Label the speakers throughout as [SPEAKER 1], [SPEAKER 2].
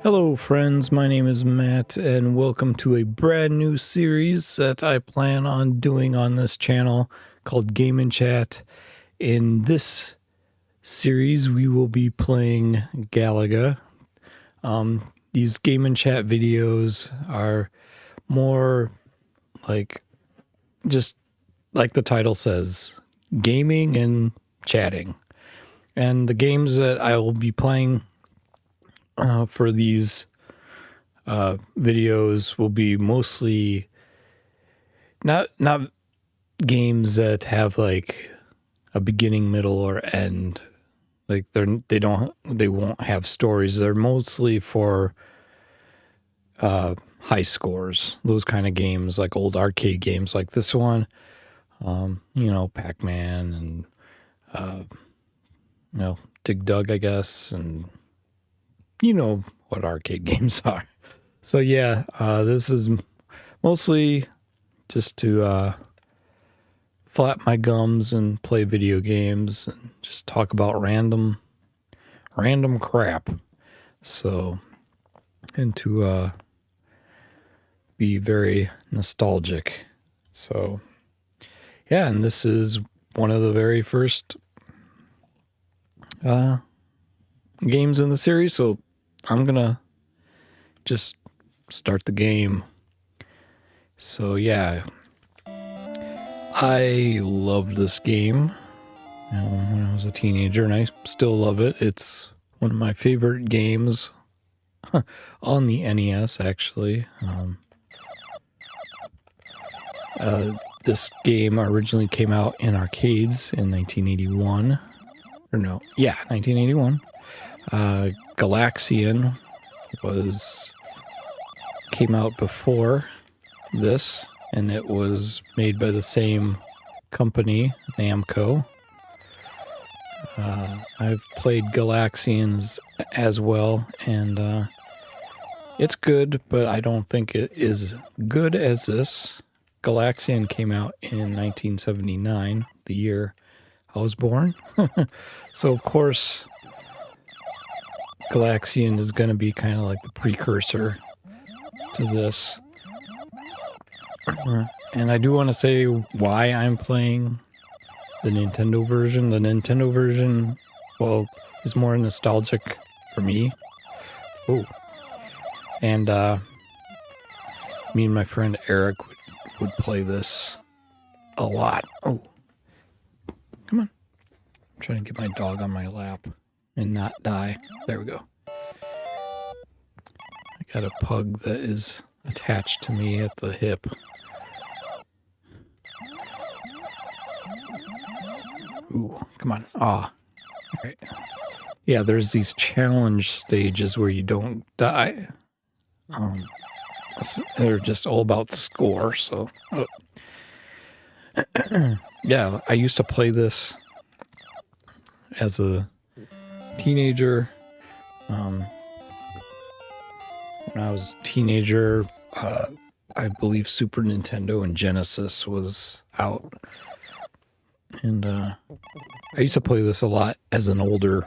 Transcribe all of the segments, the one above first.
[SPEAKER 1] Hello friends, my name is Matt and welcome to a brand new series that I plan on doing on this channel called Game and Chat. In this series we will be playing Galaga. These Game and Chat videos are more like, just like the title says, gaming and chatting. And the games that I will be playing for these videos will be mostly not games that have like a beginning, middle, or end. Like they won't have stories. They're mostly for high scores. Those kind of games, like old arcade games, like this one. Pac-Man and Dig Dug, I guess, and you know what arcade games are. So yeah, this is mostly just to flap my gums and play video games and just talk about random crap. So, and to be very nostalgic. So yeah, and this is one of the very first games in the series, so I'm gonna just start the game. So yeah, I loved this game when I was a teenager, and I still love it. It's one of my favorite games on the NES, actually. This game originally came out in arcades in 1981. Or no, yeah, 1981. Galaxian came out before this, and it was made by the same company, Namco. I've played Galaxians as well, and it's good, but I don't think it is good as this. Galaxian came out in 1979, the year I was born. So of course Galaxian is going to be kind of like the precursor to this. And I do want to say why I'm playing the Nintendo version. The Nintendo version, well, is more nostalgic for me. Oh. And me and my friend Eric would play this a lot. Oh. Come on. I'm trying to get my dog on my lap and not die. There we go. I got a pug that is attached to me at the hip. Ooh, come on. Ah. All right. Yeah, there's these challenge stages where you don't die. They're just all about score, so... Oh. Yeah, I used to play this as a teenager. When I was a teenager, I believe Super Nintendo and Genesis was out. And I used to play this a lot as an older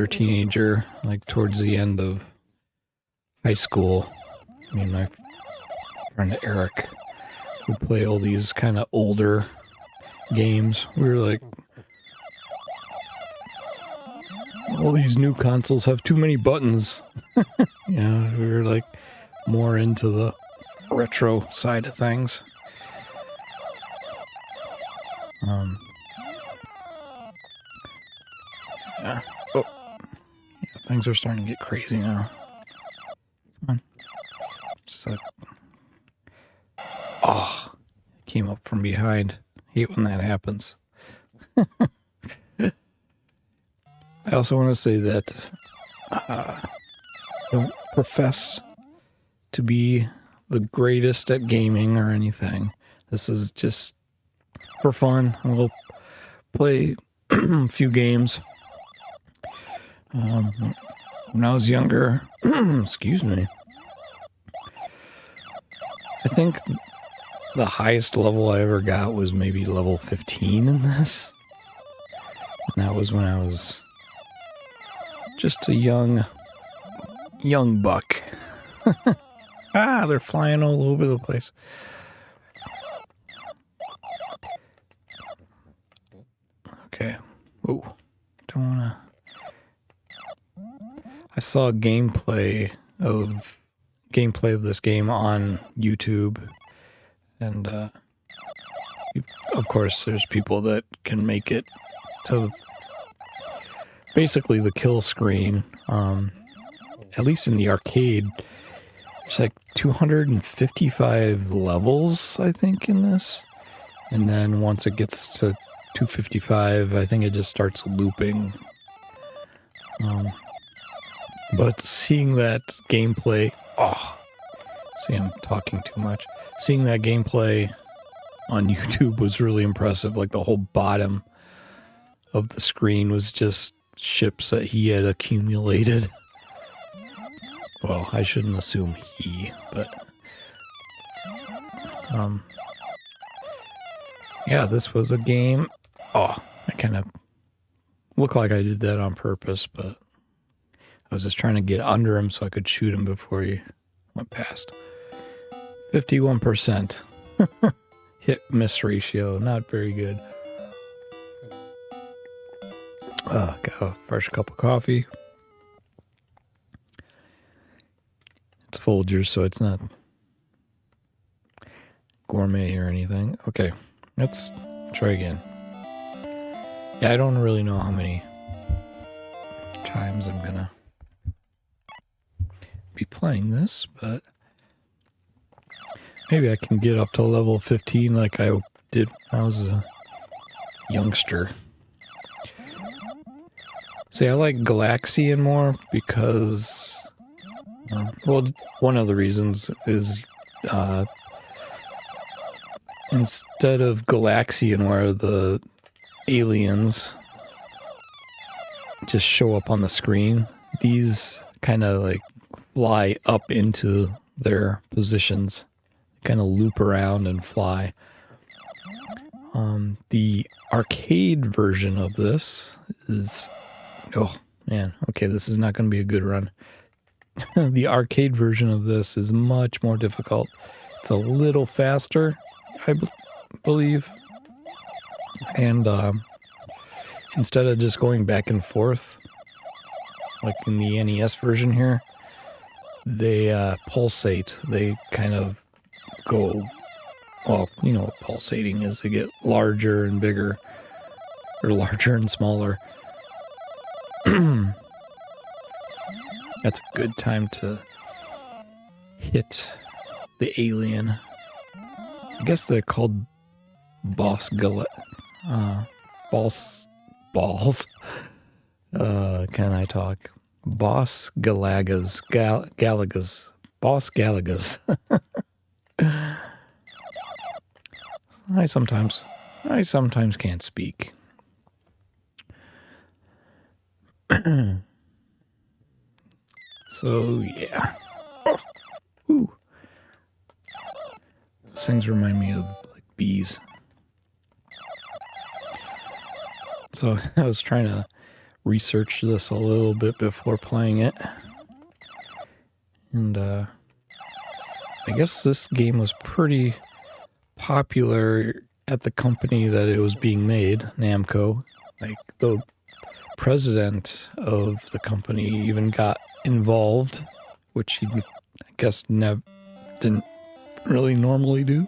[SPEAKER 1] teenager, like towards the end of high school. Me and my friend Eric would play all these kind of older games. We were like, all these new consoles have too many buttons. Yeah, we were like more into the retro side of things. Yeah. Oh, yeah, things are starting to get crazy now. Come on. Just like, oh, it came up from behind. Hate when that happens. I also want to say that don't profess to be the greatest at gaming or anything. This is just for fun. We'll play a few games. When I was younger, excuse me, I think the highest level I ever got was maybe level 15 in this. And that was when I was just a young young buck. Ah, they're flying all over the place. Okay. Ooh, don't wanna. I saw gameplay of this game on YouTube, and of course, there's people that can make it to basically the kill screen. At least in the arcade, there's like 255 levels, I think, in this. And then once it gets to 255, I think it just starts looping. But seeing that gameplay, see, I'm talking too much. Seeing that gameplay on YouTube was really impressive. Like the whole bottom of the screen was just ships that he had accumulated. Well, I shouldn't assume he, but yeah, this was a game. Oh, I kind of looked like I did that on purpose, but I was just trying to get under him so I could shoot him before he went past. 51% hit miss ratio, not very good. Got a fresh cup of coffee. It's Folgers, so it's not gourmet or anything. Okay, let's try again. Yeah, I don't really know how many times I'm gonna be playing this, but maybe I can get up to level 15 like I did when I was a youngster. See, I like Galaxian more because, well, one of the reasons is instead of Galaxian where the aliens just show up on the screen, these kind of like fly up into their positions, kind of loop around and fly. The arcade version of this is, oh man, okay, this is not going to be a good run. The arcade version of this is much more difficult. It's a little faster, I believe. And instead of just going back and forth, like in the NES version here, they pulsate. They kind of go, well, you know what pulsating is. They get larger and bigger, or larger and smaller. That's a good time to hit the alien. I guess they're called balls. Can I talk? Boss Galagas. Galagas. Boss Galagas. I sometimes can't speak. So, yeah. Oh, ooh. Those things remind me of, like, bees. So, I was trying to research this a little bit before playing it. And, I guess this game was pretty popular at the company that it was being made, Namco. Like, the president of the company even got involved, which he, I guess, didn't really normally do.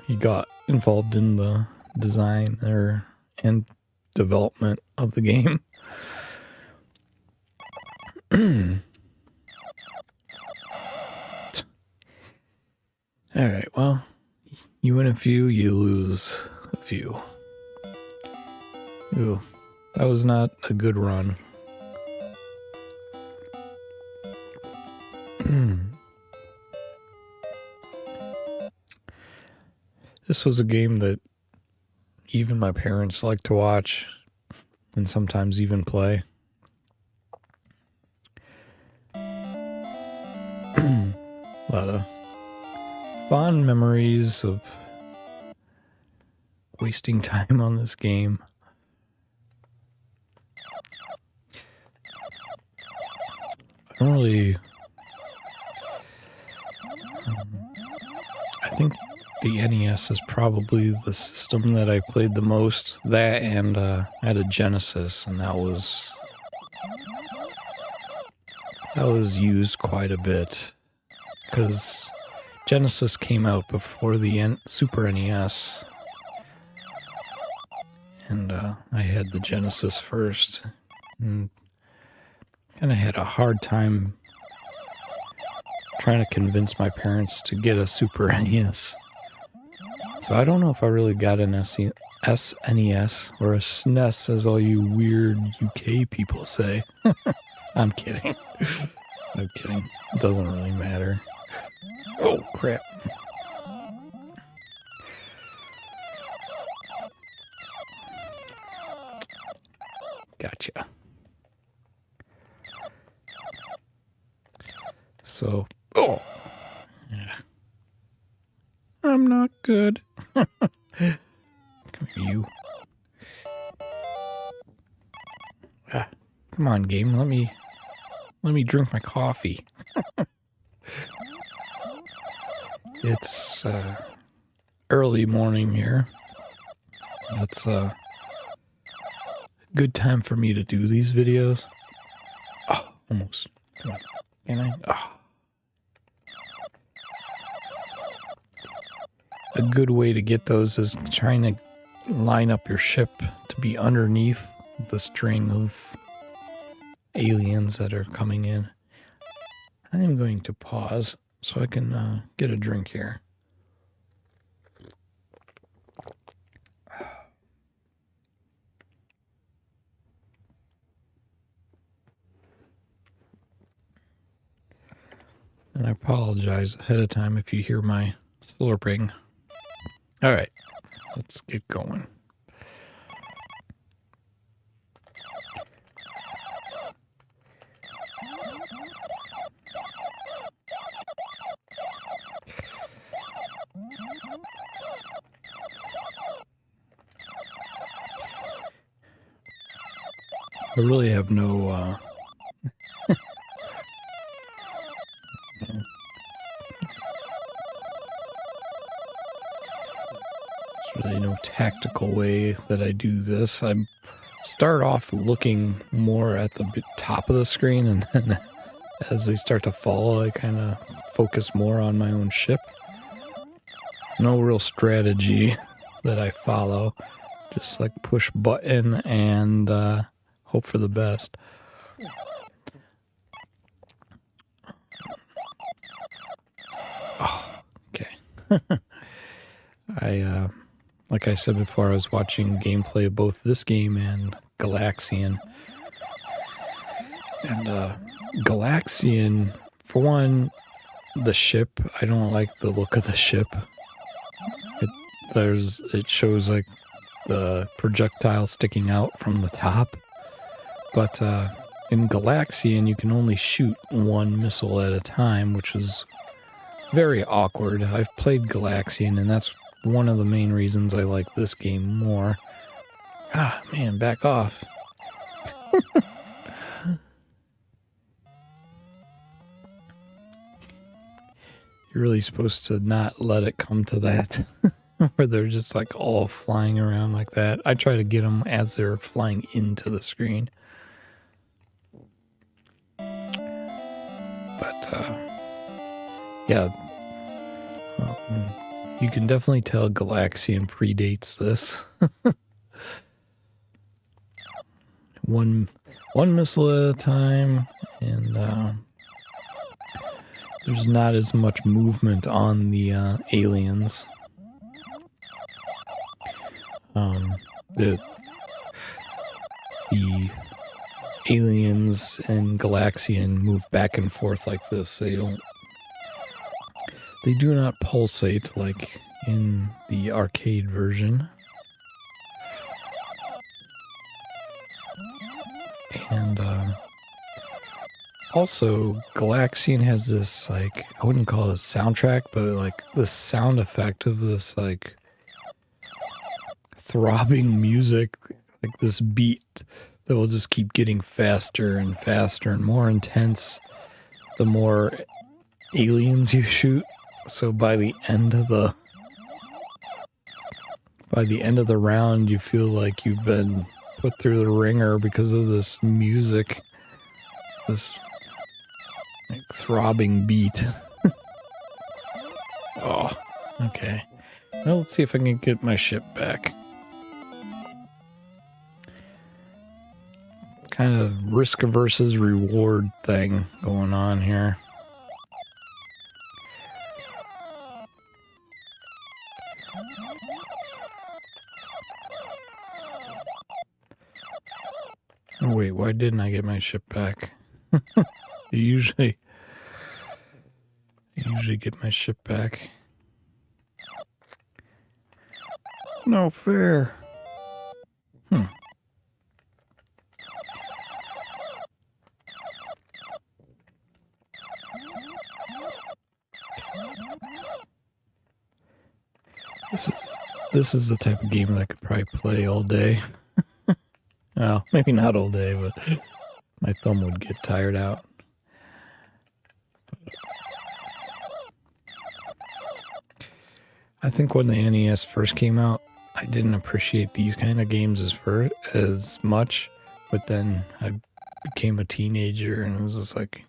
[SPEAKER 1] He got involved in the design and development of the game. Alright, well, you win a few, you lose a few. Ooh, that was not a good run. This was a game that even my parents like to watch and sometimes even play. A lot of fond memories of wasting time on this game. don't really... I think the NES is probably the system that I played the most. That and I had a Genesis, and that was used quite a bit because Genesis came out before the Super NES, and I had the Genesis first, and kind of had a hard time trying to convince my parents to get a Super NES. So I don't know if I really got an SNES or a SNES, as all you weird UK people say. I'm kidding. I'm kidding. It doesn't really matter. Oh, crap. Gotcha. So, oh, yeah. I'm not good. Come here, you. Come on, game. Let me drink my coffee. It's early morning here. It's a good time for me to do these videos. Oh, almost. Come on. Can I? Oh. A good way to get those is trying to line up your ship to be underneath the string of aliens that are coming in. I am going to pause so I can get a drink here. And I apologize ahead of time if you hear my slurping. All right, let's get going. I really have no there's really no tactical way that I do this. I start off looking more at the top of the screen, and then as they start to fall, I kind of focus more on my own ship. No real strategy that I follow. Just like push button and hope for the best. Oh, okay. Like I said before, I was watching gameplay of both this game and Galaxian. And Galaxian, for one, the ship, I don't like the look of the ship. It shows like the projectile sticking out from the top. But in Galaxian, you can only shoot one missile at a time, which is very awkward. I've played Galaxian, and that's one of the main reasons I like this game more. Ah, man, back off. You're really supposed to not let it come to that. Where they're just like all flying around like that. I try to get them as they're flying into the screen. But, yeah. You can definitely tell Galaxian predates this. One missile at a time, and there's not as much movement on the aliens. The aliens and Galaxian move back and forth like this. They do not pulsate like in the arcade version. And also Galaxian has this, like, I wouldn't call it a soundtrack, but like the sound effect of this like throbbing music, like this beat that will just keep getting faster and faster and more intense the more aliens you shoot. So by the end of the round, you feel like you've been put through the ringer because of this music, this like throbbing beat. Oh, okay. Well, let's see if I can get my ship back. Kind of risk versus reward thing going on here. Oh, wait, why didn't I get my ship back? You usually get my ship back. No fair. This is the type of game that I could probably play all day. Well, maybe not all day, but my thumb would get tired out. I think when the NES first came out, I didn't appreciate these kind of games as much, but then I became a teenager and it was just like,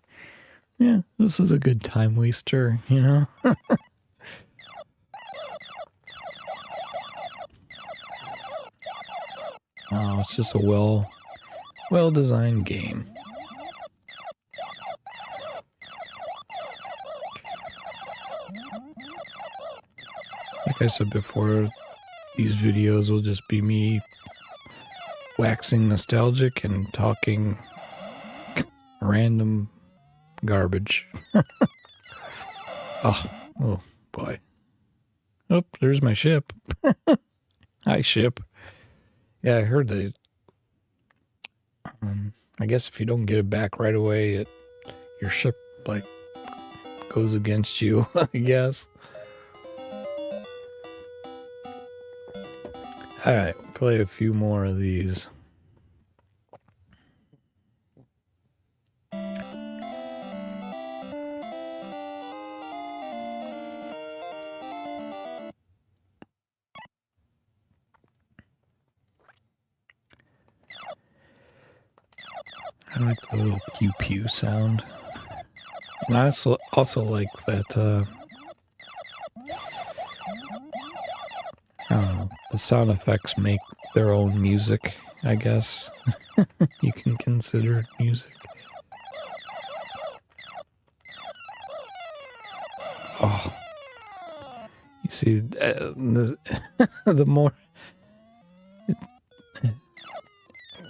[SPEAKER 1] yeah, this is a good time waster, you know? Oh, it's just a well-designed game. Like I said before, these videos will just be me waxing nostalgic and talking random garbage. Oh boy. Oh, there's my ship. Hi, ship. Yeah, I heard that. I guess if you don't get it back right away, your ship like goes against you. I guess. All right, play a few more of these. I like the little pew pew sound. And I also like that, I don't know, the sound effects make their own music, I guess. You can consider it music. Oh. You see, the more...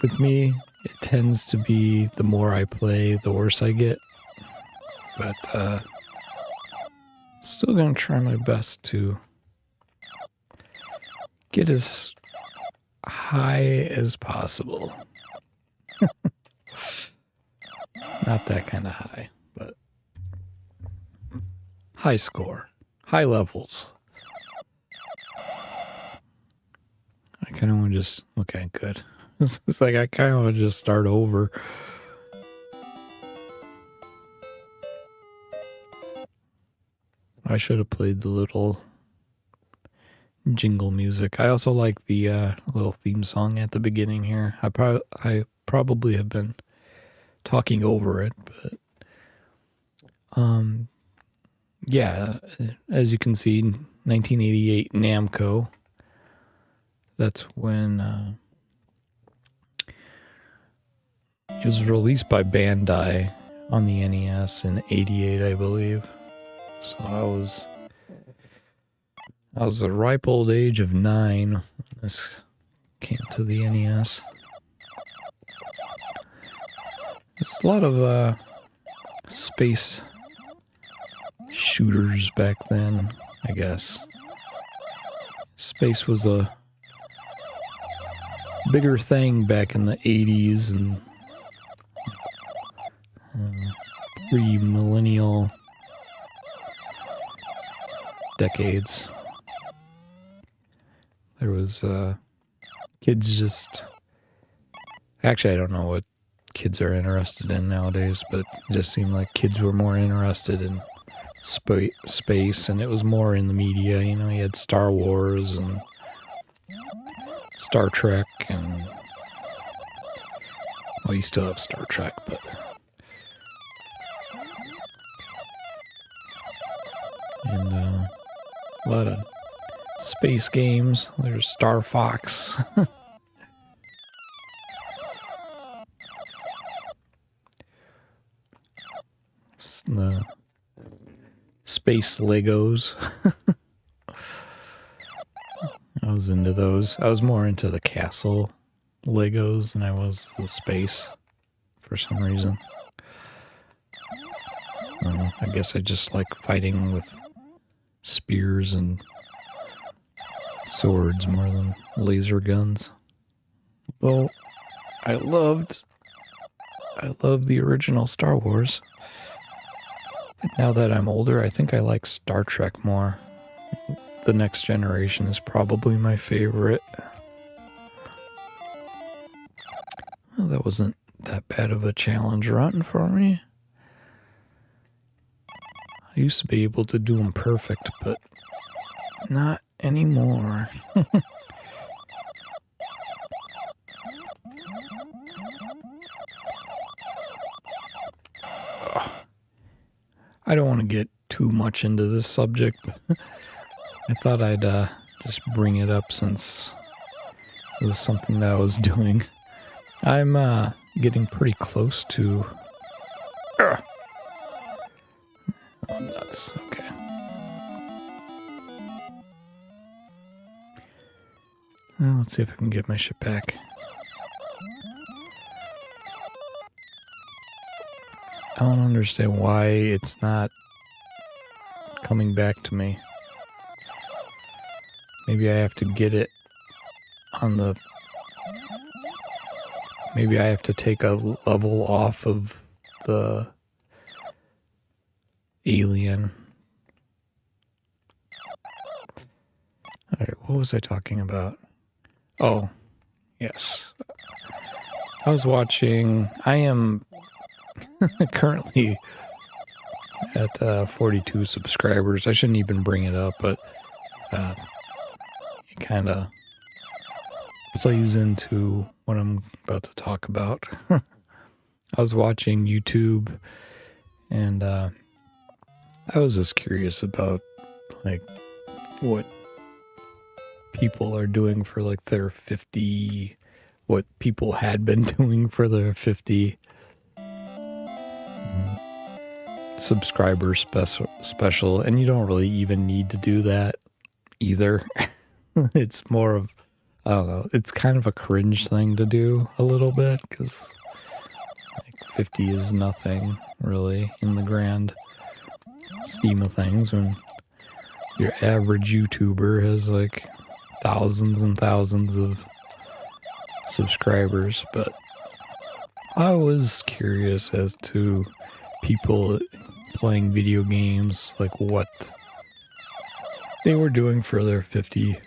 [SPEAKER 1] With me, it tends to be the more I play, the worse I get. But, still gonna try my best to get as high as possible. Not that kind of high, but high score, high levels. I kind of want to just, okay, good. It's like I kind of want to just start over. I should have played the little jingle music. I also like the little theme song at the beginning here. I probably have been talking over it, but yeah, as you can see, 1988 Namco. That's when it was released by Bandai on the NES in '88, I believe. So I was the ripe old age of 9 when this came to the NES. It's a lot of space shooters back then, I guess. Space was a bigger thing back in the 80s and pre-millennial decades. There was kids just... Actually, I don't know what kids are interested in nowadays, but it just seemed like kids were more interested in space, and it was more in the media. You had Star Wars and Star Trek, and well, you still have Star Trek, but and a lot of space games. There's Star Fox. The space Legos. I was into those. I was more into the castle Legos than I was the space for some reason. I don't know. I guess I just like fighting with spears and swords more than laser guns. Though I loved the original Star Wars. Now that I'm older, I think I like Star Trek more. The Next Generation is probably my favorite. Well, that wasn't that bad of a challenge run for me. I used to be able to do them perfect, but not anymore. I don't want to get too much into this subject, but I thought I'd just bring it up since it was something that I was doing. I'm getting pretty close to... Oh, nuts. Okay. Well, let's see if I can get my shit back. I don't understand why it's not coming back to me. Maybe I have to get it on the... Maybe I have to take a level off of the alien. Alright, what was I talking about? Oh, yes. I was watching... I am... currently at 42 subscribers. I shouldn't even bring it up, but it kind of plays into what I'm about to talk about. I was watching YouTube, and I was just curious about like what people are doing for like their 50, what people had been doing for their 50 subscriber special, and you don't really even need to do that either. It's more of, I don't know, it's kind of a cringe thing to do a little bit, because like 50 is nothing really in the grand scheme of things when your average YouTuber has like thousands and thousands of subscribers. But I was curious as to people playing video games, like what they were doing for their 50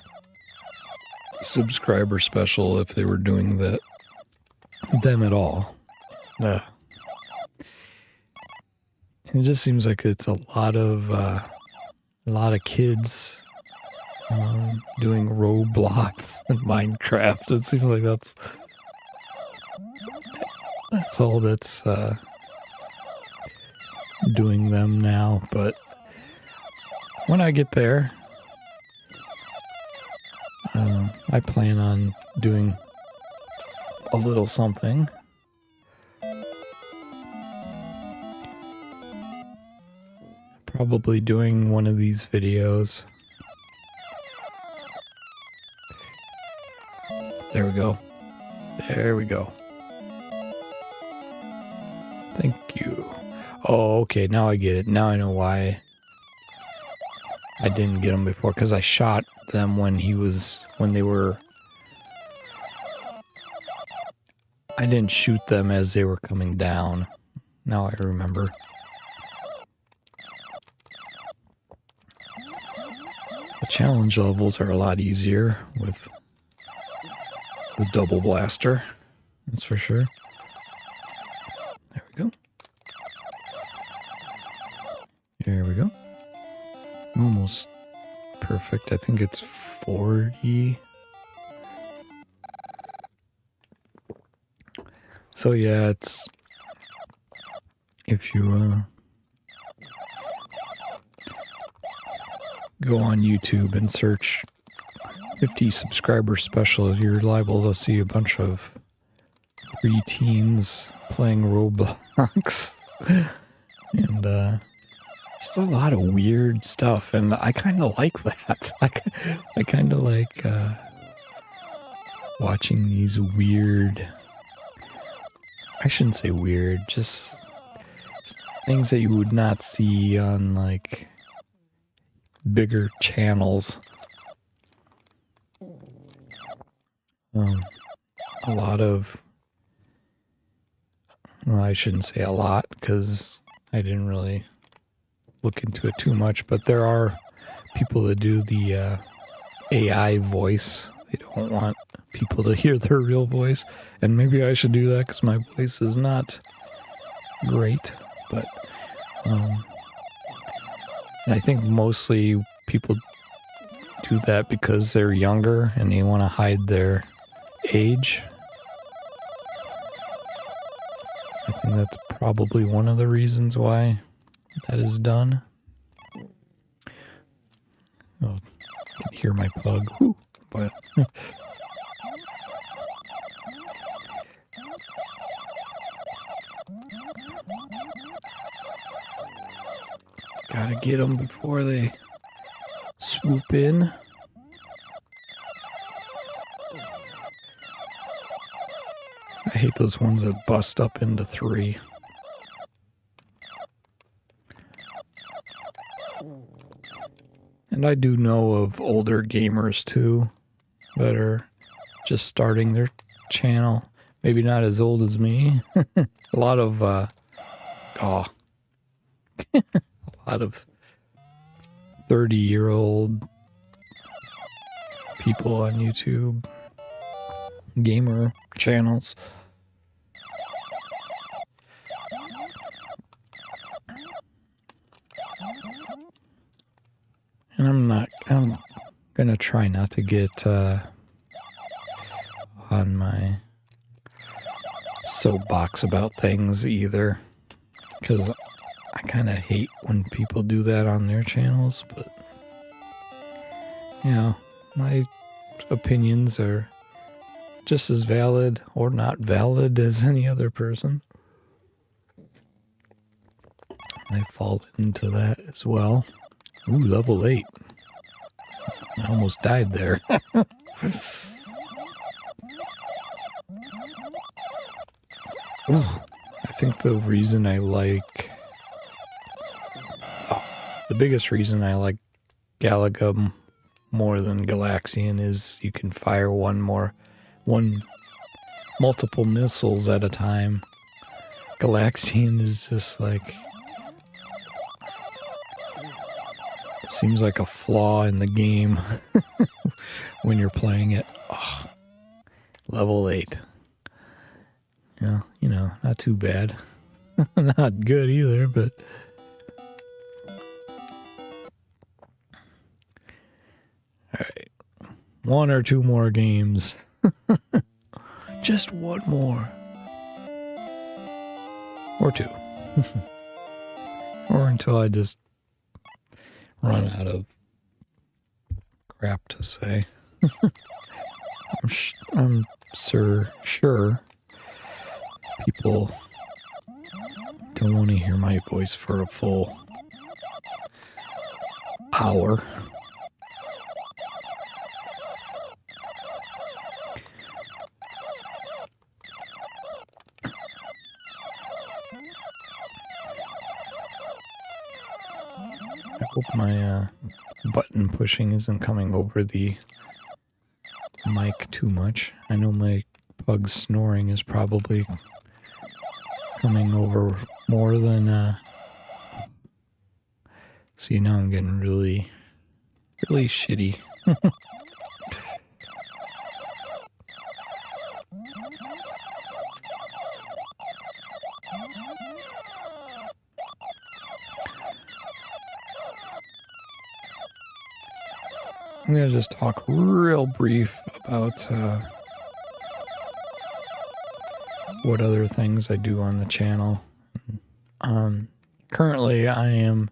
[SPEAKER 1] subscriber special, if they were doing that them at all. And it just seems like it's a lot of kids doing Roblox and Minecraft. It seems like that's all that's doing them now. But when I get there, I plan on doing a little something. Probably doing one of these videos. There we go. There we go. Thank you. Oh, okay, now I get it. Now I know why I didn't get them before, because I shot them when they were... I didn't shoot them as they were coming down. Now I remember. The challenge levels are a lot easier with the double blaster, that's for sure. There we go. There we go. Almost perfect. I think it's 40. So yeah, it's if you go on YouTube and search 50 subscriber special, you're liable to see a bunch of preteens playing Roblox. And just a lot of weird stuff, and I kind of like that. I kind of like watching these weird, I shouldn't say weird, just things that you would not see on like bigger channels. A lot of, well, I shouldn't say a lot because I didn't really look into it too much, but there are people that do the AI voice. They don't want people to hear their real voice, and maybe I should do that because my voice is not great, but I think mostly people do that because they're younger and they want to hide their age. I think that's probably one of the reasons why that is done. Oh, you can hear my pug. Whew, but gotta get them before they swoop in. I hate those ones that bust up into 3. And I do know of older gamers too that are just starting their channel. Maybe not as old as me. A lot of a lot of 30-year-old people on YouTube, gamer channels. And I'm gonna try not to get on my soapbox about things either, because I kind of hate when people do that on their channels, but you know, my opinions are just as valid or not valid as any other person. I fall into that as well. Ooh, level 8. I almost died there. Ooh, I think the reason I like... the biggest reason I like Galaga more than Galaxian is you can fire multiple missiles at a time. Galaxian is just like... it seems like a flaw in the game when you're playing it. Oh, level 8. Yeah, you know, not too bad. Not good either, but... Alright. 1 or 2 more games. Just 1 more. Or 2. Or until I just run out of crap to say. I'm sure people don't want to hear my voice for a full hour. I hope my button pushing isn't coming over the mic too much. I know my pug's snoring is probably coming over more than... See, now I'm getting really shitty. I'm going to just talk real brief about what other things I do on the channel. Currently, I am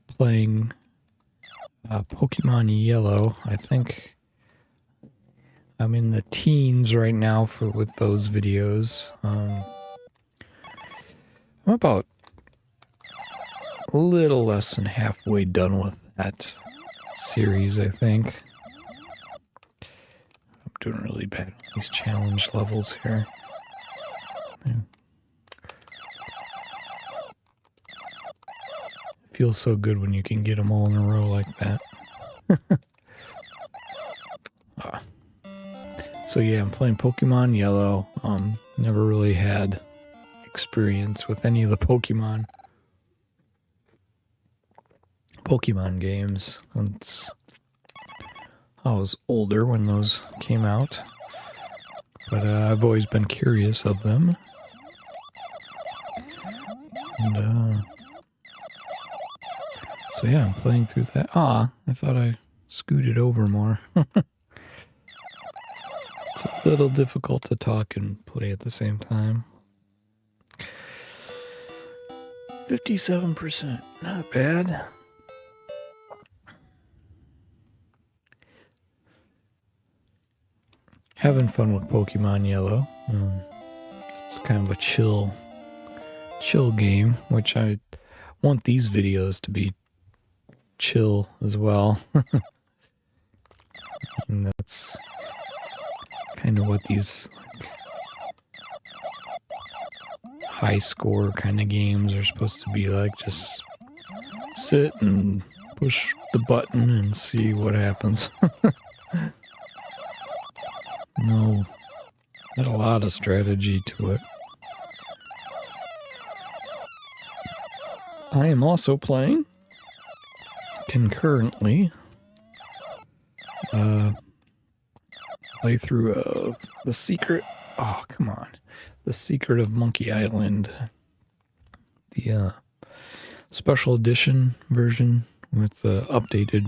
[SPEAKER 1] playing Pokemon Yellow. I think I'm in the teens right now with those videos. I'm about a little less than halfway done with that series, I think. I'm doing really bad on these challenge levels here. Yeah. It feels so good when you can get them all in a row like that. So yeah, I'm playing Pokemon Yellow. Never really had experience with any of the Pokemon games. I was older when those came out, but I've always been curious of them. And so yeah, I'm playing through that. I thought I scooted over more. It's a little difficult to talk and play at the same time. 57%, not bad. Having fun with Pokemon Yellow. It's kind of a chill game, which I want these videos to be chill as well. And that's kind of what these high score kind of games are supposed to be like. Just sit and push the button and see what happens. No, not a lot of strategy to it. I am also playing concurrently playthrough of The Secret. Oh, come on. The Secret of Monkey Island. The special edition version with the updated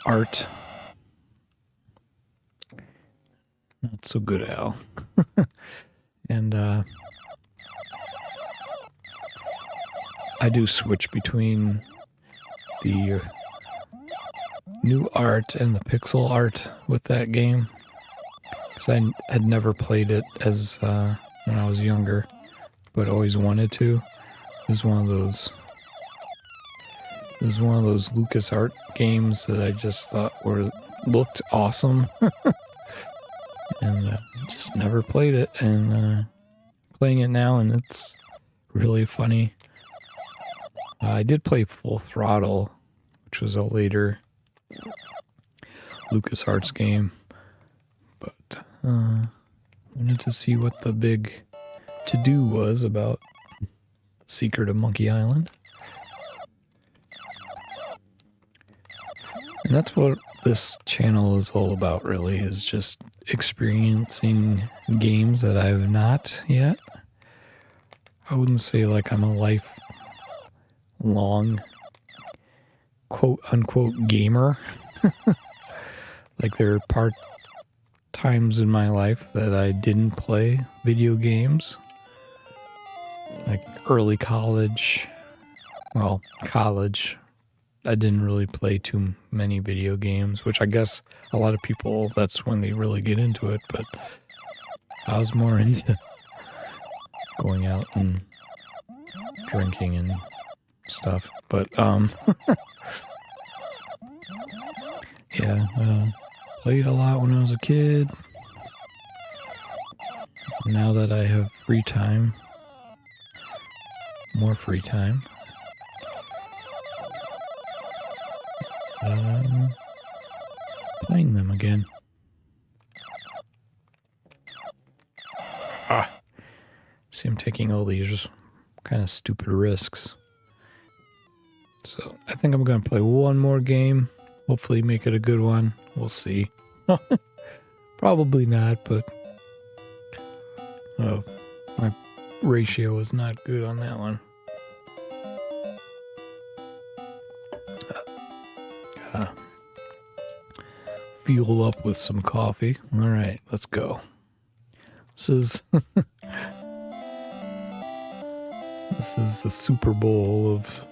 [SPEAKER 1] art. Not so good, Al. And I do switch between the new art and the pixel art with that game, because I had never played it as when I was younger, but always wanted to. It was one of those LucasArts games that I just thought looked awesome. And just never played it, and playing it now, and it's really funny. I did play Full Throttle, which was a later LucasArts game, but wanted to see what the big to-do was about The Secret of Monkey Island. And that's what this channel is all about, really, is just experiencing games that I have not yet. I wouldn't say like I'm a lifelong quote-unquote gamer. Like there are times in my life that I didn't play video games. Like early college. Well, college. I didn't really play too many video games, which I guess a lot of people, that's when they really get into it, but I was more into going out and drinking and stuff. But, yeah, played a lot when I was a kid. Now that I have free time, more free time, playing them again. See, I'm taking all these kind of stupid risks. So I think I'm going to play one more game. Hopefully make it a good one. We'll see. Probably not, but my ratio is not good on that one. fuel up with some coffee. All right, let's go. This is this is the Super Bowl of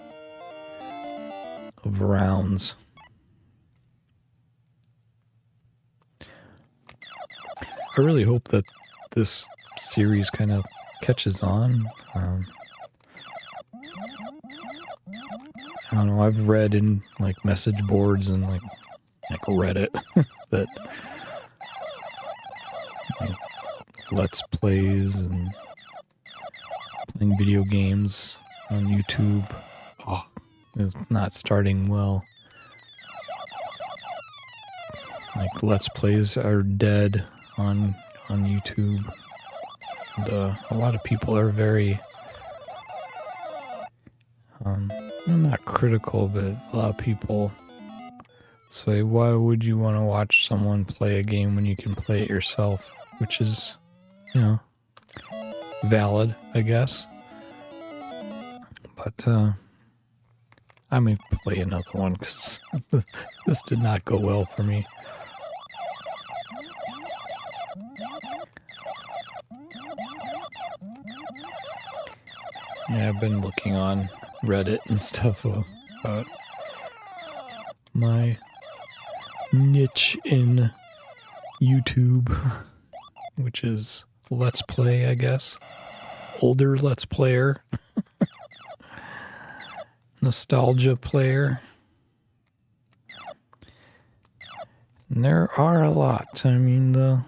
[SPEAKER 1] rounds. I really hope that this series kind of catches on. I don't know, I've read in like message boards and like Reddit that like, Let's Plays and playing video games on YouTube, it's not starting well. Like Let's Plays are dead on YouTube. And, a lot of people are very not critical, but a lot of people say, why would you want to watch someone play a game when you can play it yourself? Which is, you know, valid, I guess. But I may play another one because this did not go well for me. Yeah, I've been looking on Reddit and stuff about my niche in YouTube, which is Let's Play, I guess. Older Let's Player. Nostalgia player. And there are a lot. I mean, the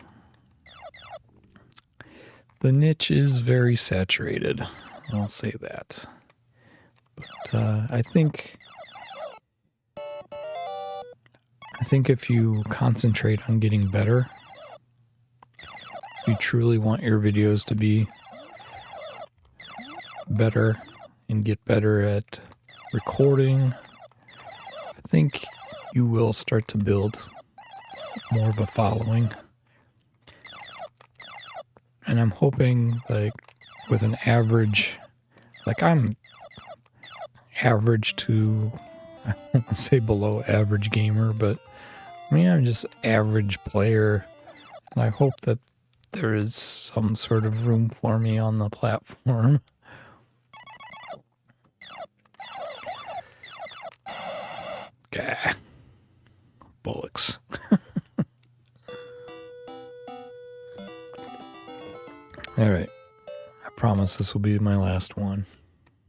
[SPEAKER 1] niche is very saturated. I'll say that. But I think if you concentrate on getting better, if you truly want your videos to be better and get better at recording, I think you will start to build more of a following. And I'm hoping, like, with an average, like I'm average to, I won't say below average gamer, but I mean, I'm just average player. And I hope that there is some sort of room for me on the platform. Gah. Bullocks. Alright. I promise this will be my last one.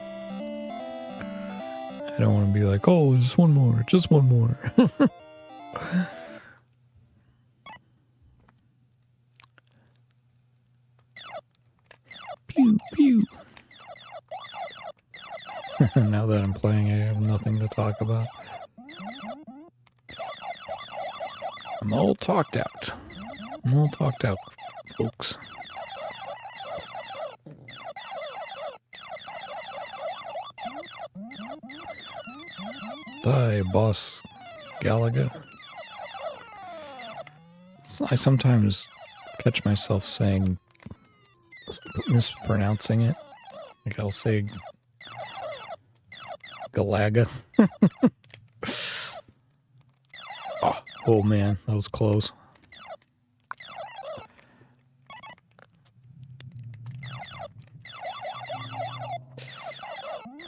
[SPEAKER 1] I don't want to be like, oh, just one more, just one more. Pew, pew. Now that I'm playing, I have nothing to talk about. I'm all talked out. I'm all talked out, folks. Die, boss Galaga. I sometimes catch myself saying, mispronouncing it. Like I'll say Galaga. Oh man, that was close.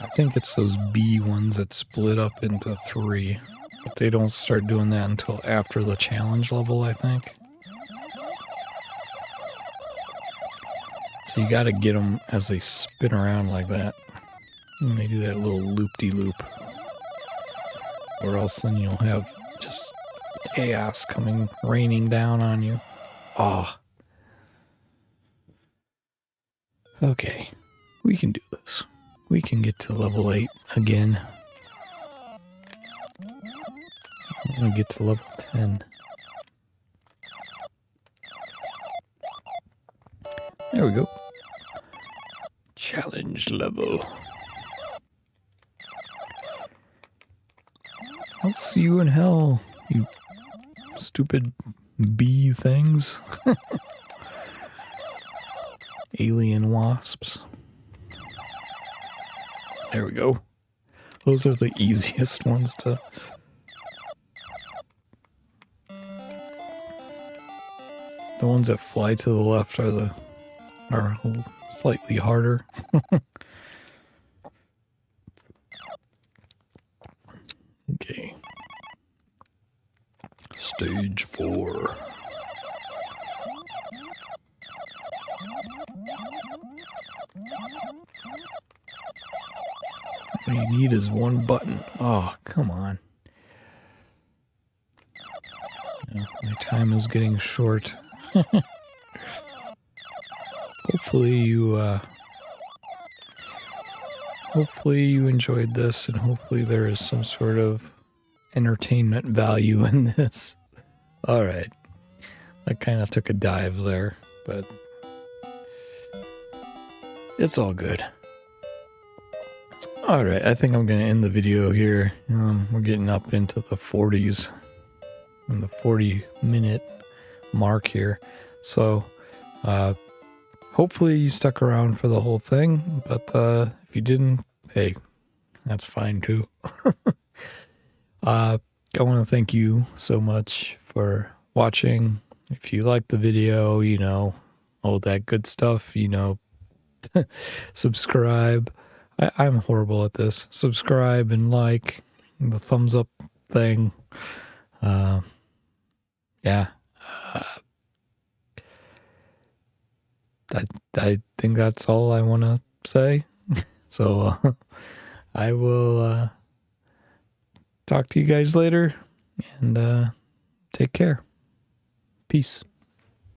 [SPEAKER 1] I think it's those B ones that split up into 3. But they don't start doing that until after the challenge level, I think. So you gotta get them as they spin around like that. And they do that little loop-de-loop. Or else then you'll have just chaos coming, raining down on you. Oh. Okay. We can do this. We can get to level 8 again. I'm gonna get to level 10. There we go. Challenge level. I'll see you in hell, you stupid bee things. Alien wasps. There we go. Those are the easiest ones to The ones that fly to the left are slightly harder. Okay. Stage 4. All you need is one button. Oh, come on. My time is getting short. Hopefully you enjoyed this, and hopefully there is some sort of entertainment value in this. Alright. I kind of took a dive there, but it's all good. Alright, I think I'm going to end the video here. We're getting up into the 40s. And the 40-minute mark here. So, hopefully you stuck around for the whole thing. But if you didn't, hey, that's fine too. I want to thank you so much for watching. If you liked the video, you know, all that good stuff, you know, subscribe. I'm horrible at this. Subscribe and like the thumbs up thing. Yeah. I think that's all I want to say. So I will talk to you guys later, and take care. Peace.